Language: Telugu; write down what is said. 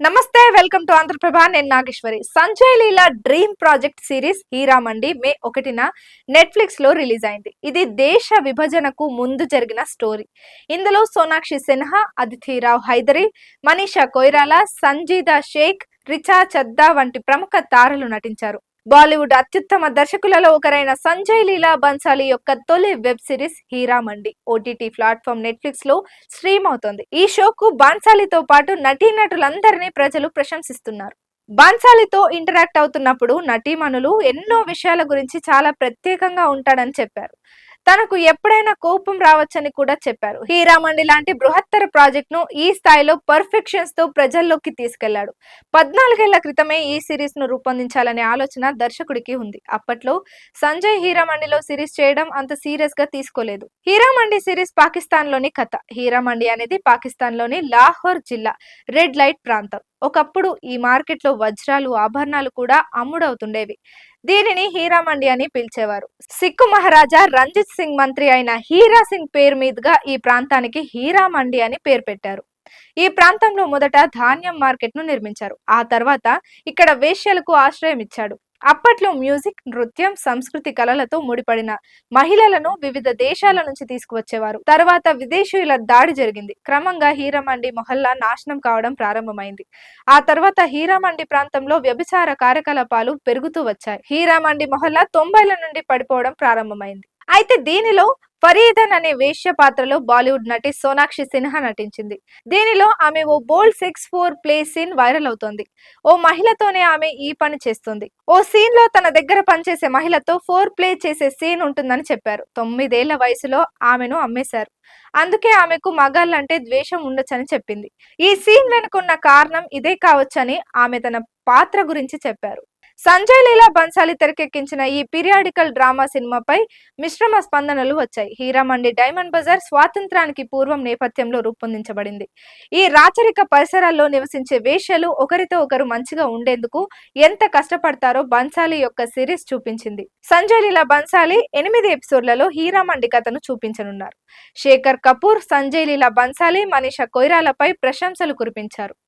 నమస్తే, వెల్కమ్ టు ఆంధ్రప్రభ. నేను Nageswari. Sanjay Leela dream project series Heeramandi May 1న నెట్ఫ్లిక్స్ లో రిలీజ్ అయింది. ఇది దేశ విభజనకు ముందు జరిగిన స్టోరీ. ఇందులో సోనాక్షి సిన్హా, అదితి రావ్ హైదరి, మనీషా కొయిరాలా, సంజీదా షేక్, రిచా చద్దా వంటి ప్రముఖ తారలు నటించారు. బాలీవుడ్ అత్యుత్తమ దర్శకులలో ఒకరైన సంజయ్ లీలా బన్సాలి యొక్క తొలి web series Heeramandi OTT platform Netflix లో స్ట్రీమ్ అవుతోంది. ఈ షోకు బాన్సాలితో పాటు నటీనటులందరినీ ప్రజలు ప్రశంసిస్తున్నారు. బాన్సాలితో ఇంటరాక్ట్ అవుతున్నప్పుడు నటీమణులు ఎన్నో విషయాల గురించి చాలా ప్రత్యేకంగా ఉంటాడని చెప్పారు. తనకు ఎప్పుడైనా కోపం రావచ్చని కూడా చెప్పారు. హీరామండి లాంటి బృహత్తర ప్రాజెక్ట్ ను ఈ స్థాయిలో పర్ఫెక్షన్స్ తో ప్రజల్లోకి తీసుకెళ్లాడు. 14 ఏళ్ల క్రితమే ఈ సిరీస్ ను రూపొందించాలనే ఆలోచన దర్శకుడికి ఉంది. అప్పట్లో సంజయ్ హీరామండిలో సిరీస్ చేయడం అంత సీరియస్ గా తీసుకోలేదు. హీరామండి సిరీస్ పాకిస్తాన్ లోని కథ. హీరామండి అనేది పాకిస్తాన్ లోని లాహోర్ జిల్లా రెడ్ లైట్ ప్రాంతం. ఒకప్పుడు ఈ మార్కెట్ లో వజ్రాలు, ఆభరణాలు కూడా అమ్ముడవుతుండేవి. దీనిని హీరామండి అని పిలిచేవారు. సిక్కు మహారాజా రంజిత్ సింగ్ మంత్రి అయిన హీరా సింగ్ పేరు మీదుగా ఈ ప్రాంతానికి హీరామండి అని పేరు పెట్టారు. ఈ ప్రాంతంలో మొదట ధాన్యం మార్కెట్ ను నిర్మించారు. ఆ తర్వాత ఇక్కడ వేశ్యలకు ఆశ్రయం ఇచ్చాడు. అప్పట్లో మ్యూజిక్, నృత్యం, సంస్కృతి కళలతో ముడిపడిన మహిళలను వివిధ దేశాల నుంచి తీసుకువచ్చేవారు. తర్వాత విదేశీయుల దాడి జరిగింది. క్రమంగా హీరామండి మొహల్లా నాశనం కావడం ప్రారంభమైంది. ఆ తర్వాత హీరామండి ప్రాంతంలో వ్యభిచార కార్యకలాపాలు పెరుగుతూ వచ్చాయి. హీరామండి మొహల్లా 90ల నుండి పడిపోవడం ప్రారంభమైంది. అయితే దీనిలో ఫరీదన్ అనే వేశ్య పాత్రలో బాలీవుడ్ నటి సోనాక్షి సిన్హా నటించింది. దీనిలో ఆమె ఓ bold sex foreplay scene viral అవుతోంది. ఓ మహిళతోనే ఆమె ఈ పని చేస్తుంది. ఓ సీన్ లో తన దగ్గర పనిచేసే మహిళతో ఫోర్ ప్లే చేసే సీన్ ఉంటుందని చెప్పారు. 9 ఏళ్ల వయసులో ఆమెను అమ్మేశారు. అందుకే ఆమెకు మగాళ్ళంటే ద్వేషం ఉండొచ్చని చెప్పింది. ఈ సీన్ వెనుకున్న కారణం ఇదే కావచ్చని ఆమె తన పాత్ర గురించి చెప్పారు. సంజయ్ లీలా బన్సాలి తెరకెక్కించిన ఈ పీరియాడికల్ డ్రామా సినిమాపై మిశ్రమ స్పందనలు వచ్చాయి. హీరామండి డైమండ్ బజార్ స్వాతంత్రానికి పూర్వం నేపథ్యంలో రూపొందించబడింది. ఈ రాచరిక పరిసరాల్లో నివసించే వేశ్యలు ఒకరితో ఒకరు మంచిగా ఉండేందుకు ఎంత కష్టపడతారో బన్సాలి యొక్క సిరీస్ చూపించింది. సంజయ్ లీలా బన్సాలి 8 ఎపిసోడ్లలో హీరామండి కథను చూపించనున్నారు. శేఖర్ కపూర్, సంజయ్ లీలా బన్సాలి, మనీషా కొయిరాలపై ప్రశంసలు కురిపించారు.